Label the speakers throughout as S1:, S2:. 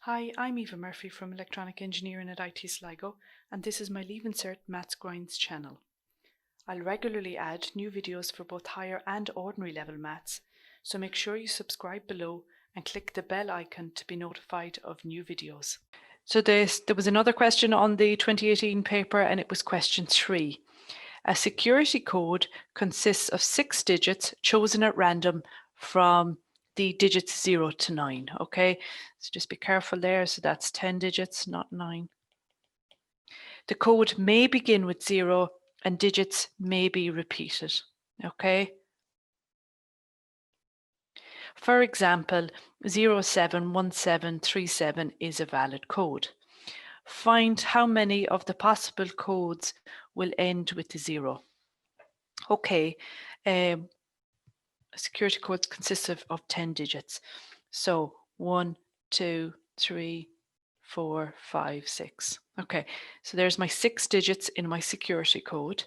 S1: Hi, I'm Eva Murphy from Electronic Engineering at IT Sligo, and this is my Leaving Cert Maths Grinds channel. I'll regularly add new videos for both higher and ordinary level maths, so make sure you subscribe below and click the bell icon to be notified of new videos. So there was another question on the 2018 paper, and it was question 3. A security code consists of 6 digits chosen at random from the digits 0 to 9. Okay, so just be careful there. So that's 10 digits, not 9. The code may begin with 0 and digits may be repeated. Okay. For example, 071737 is a valid code. Find how many of the possible codes will end with the 0. Okay, security codes consist of 10 digits. So 1, 2, 3, 4, 5, 6. Okay, so there's my 6 digits in my security code.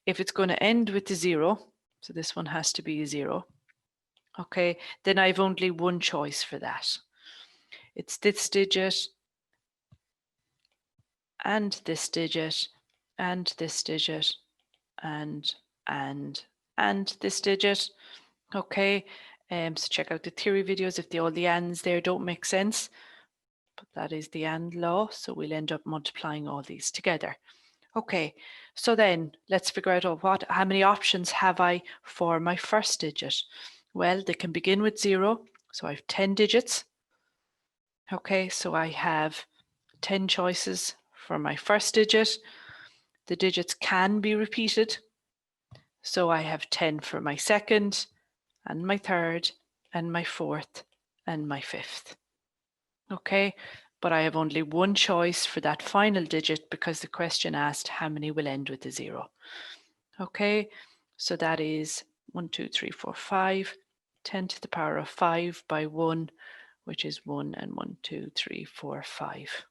S1: If it's going to end with the 0, so this one has to be a 0, okay, then I've only one choice for that. It's this digit, and this digit, and this digit, and this digit. Okay, so check out the theory videos if all the ands there don't make sense, but that is the and law, so we'll end up multiplying all these together. Okay, so then let's figure out how many options have I for my first digit. Well, they can begin with 0, so I have 10 digits. Okay, so I have 10 choices for my first digit. The digits can be repeated, so I have 10 for my second, and my third, and my fourth, and my fifth. Okay, but I have only one choice for that final digit because the question asked how many will end with a 0. Okay, so that is 1, 2, 3, 4, 5, 10 to the power of 5 by 1, which is 1, and 1, 2, 3, 4, 5.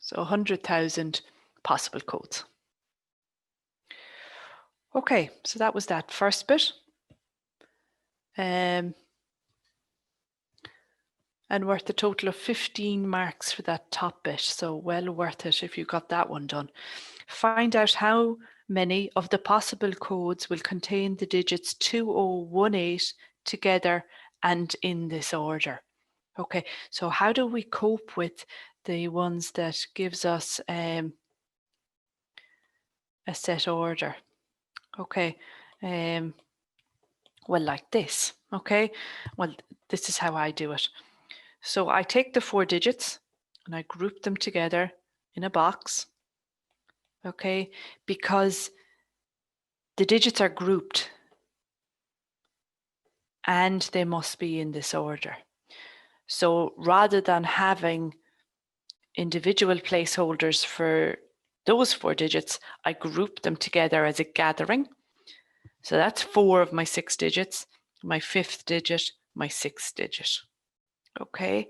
S1: So 100,000 possible codes. Okay, so that was that first bit. And worth a total of 15 marks for that top bit. So well worth it if you got that one done. Find out how many of the possible codes will contain the digits 2018 together and in this order. Okay, so how do we cope with the ones that gives us a set order? Okay, well, like this. Okay, well, this is how I do it. So I take the 4 digits and I group them together in a box. Okay, because the digits are grouped and they must be in this order. So rather than having individual placeholders for those 4 digits, I group them together as a gathering. So that's 4 of my 6 digits, my 5th digit, my 6th digit. Okay,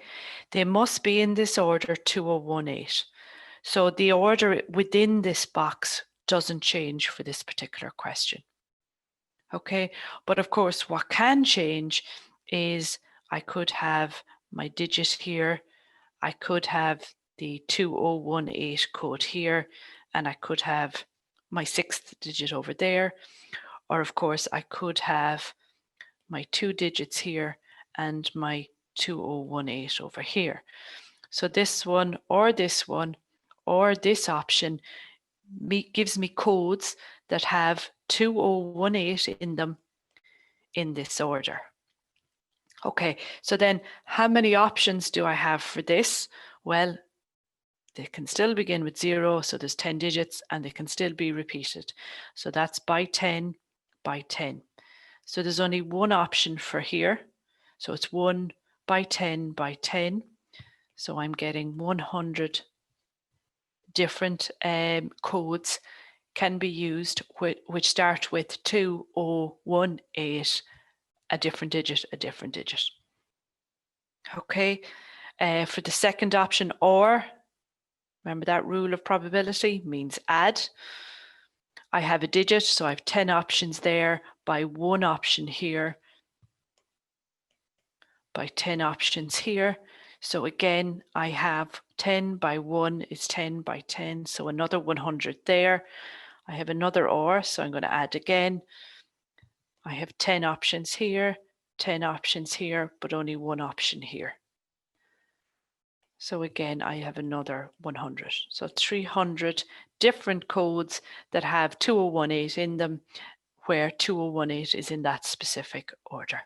S1: they must be in this order 2018. So the order within this box doesn't change for this particular question. Okay, but of course what can change is I could have my digit here, I could have the 2018 code here, and I could have my 6th digit over there, or of course I could have my 2 digits here and my 2018 over here. So this one or this option gives me codes that have 2018 in them in this order. Okay, so then how many options do I have for this? Well, they can still begin with 0, so there's 10 digits, and they can still be repeated. So that's by 10 by 10. So there's only one option for here. So it's 1 by 10 by 10. So I'm getting 100 different codes can be used which start with 2018, a different digit. Okay, for the second option, or, remember that rule of probability means add. I have a digit, so I have 10 options there, by 1 option here, by 10 options here. So again, I have 10 by 1 is 10 by 10, so another 100 there. I have another OR, so I'm going to add again. I have 10 options here, 10 options here, but only 1 option here. So again, I have another 100. So 300 different codes that have 2018 in them, where 2018 is in that specific order.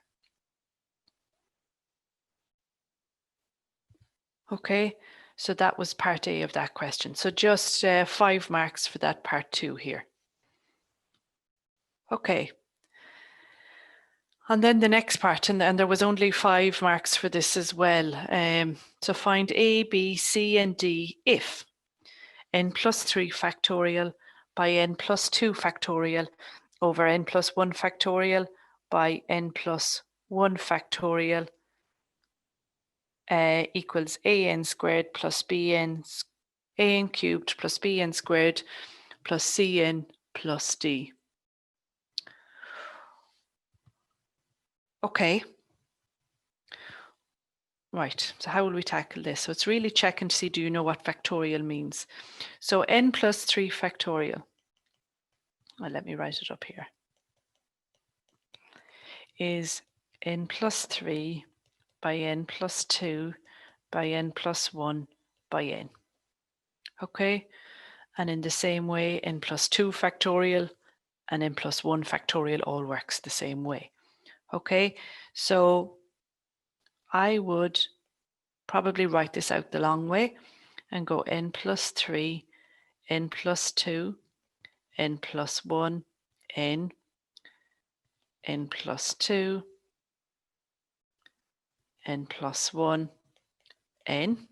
S1: Okay, so that was part A of that question. So just 5 marks for that part 2 here. Okay. And then the next part, and there was only 5 marks for this as well. So find A, B, C, and D if n plus 3 factorial by n plus 2 factorial over n plus 1 factorial by n plus 1 factorial equals an squared plus an cubed plus bn squared plus cn plus d. Okay. Right, so how will we tackle this? So it's really checking to see, do you know what factorial means? So n plus 3 factorial, well, let me write it up here, is n plus 3 by n plus 2 by n plus 1 by n. Okay, and in the same way, n plus 2 factorial and n plus 1 factorial all works the same way. Okay, so I would probably write this out the long way and go n plus 3, n plus 2, n plus 1, n plus 2, n plus 1, n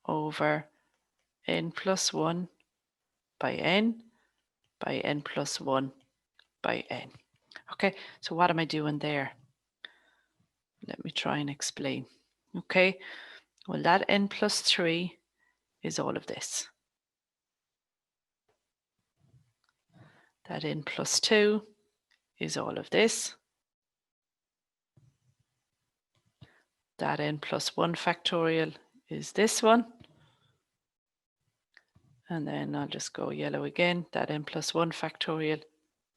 S1: over n plus 1 by n plus 1 by n. Okay, so what am I doing there? Let me try and explain. Okay, well, that n plus 3 is all of this. That n plus 2 is all of this. That n plus 1 factorial is this one. And then I'll just go yellow again. That n plus 1 factorial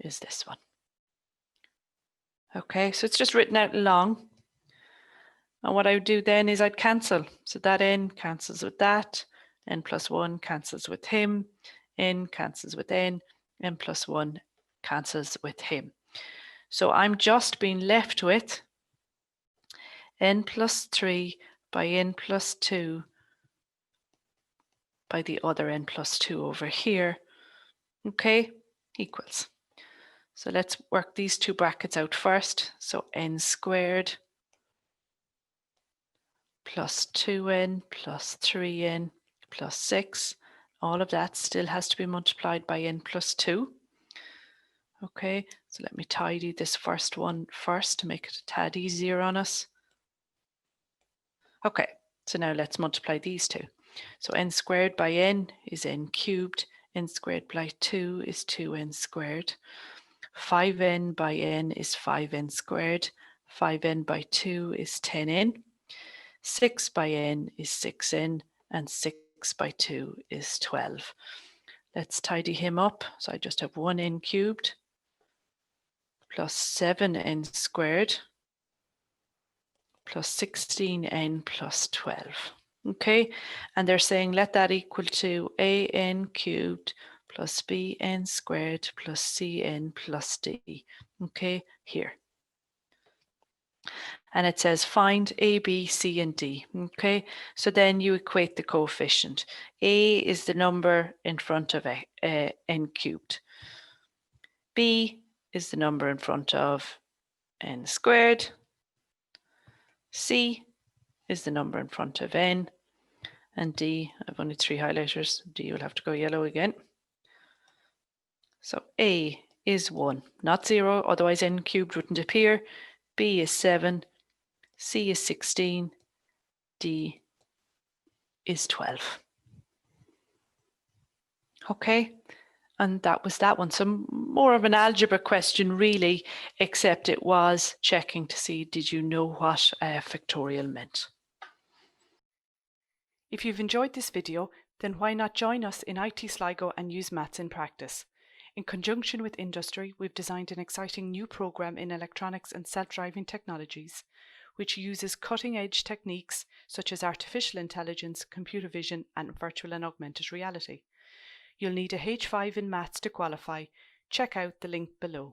S1: is this one. Okay, so it's just written out long. And what I would do then is I'd cancel. So that n cancels with that, n plus 1 cancels with him, n cancels with n plus 1 cancels with him. So I'm just being left with n plus 3 by n plus 2 by the other n plus 2 over here, okay, equals. So let's work these two brackets out first. So n squared plus 2n plus 3n plus 6. All of that still has to be multiplied by n plus 2. Okay, so let me tidy this first one first to make it a tad easier on us. Okay, so now let's multiply these two. So n squared by n is n cubed, n squared by 2 is 2n squared. 5n by n is 5n squared. 5n by 2 is 10n. 6 by n is 6n, and 6 by 2 is 12. Let's tidy him up. So I just have 1n cubed plus 7n squared plus 16n plus 12. Okay, and they're saying let that equal to an cubed plus bn squared plus cn plus d. Okay, here. And it says find A, B, C, and D. Okay, so then you equate the coefficient. A is the number in front of n cubed. B is the number in front of n squared. C is the number in front of n. And D, I've only 3 highlighters. D will have to go yellow again. So A is 1, not 0, otherwise n cubed wouldn't appear. B is 7. C is 16, D is 12. Okay, And that was that one. So more of an algebra question really, except it was checking to see, did you know what factorial meant?
S2: If you've enjoyed this video, then why not join us in IT Sligo and use maths in practice. In conjunction with industry, we've designed an exciting new program in electronics and self-driving technologies, which uses cutting-edge techniques such as artificial intelligence, computer vision, and virtual and augmented reality. You'll need a H5 in maths to qualify. Check out the link below.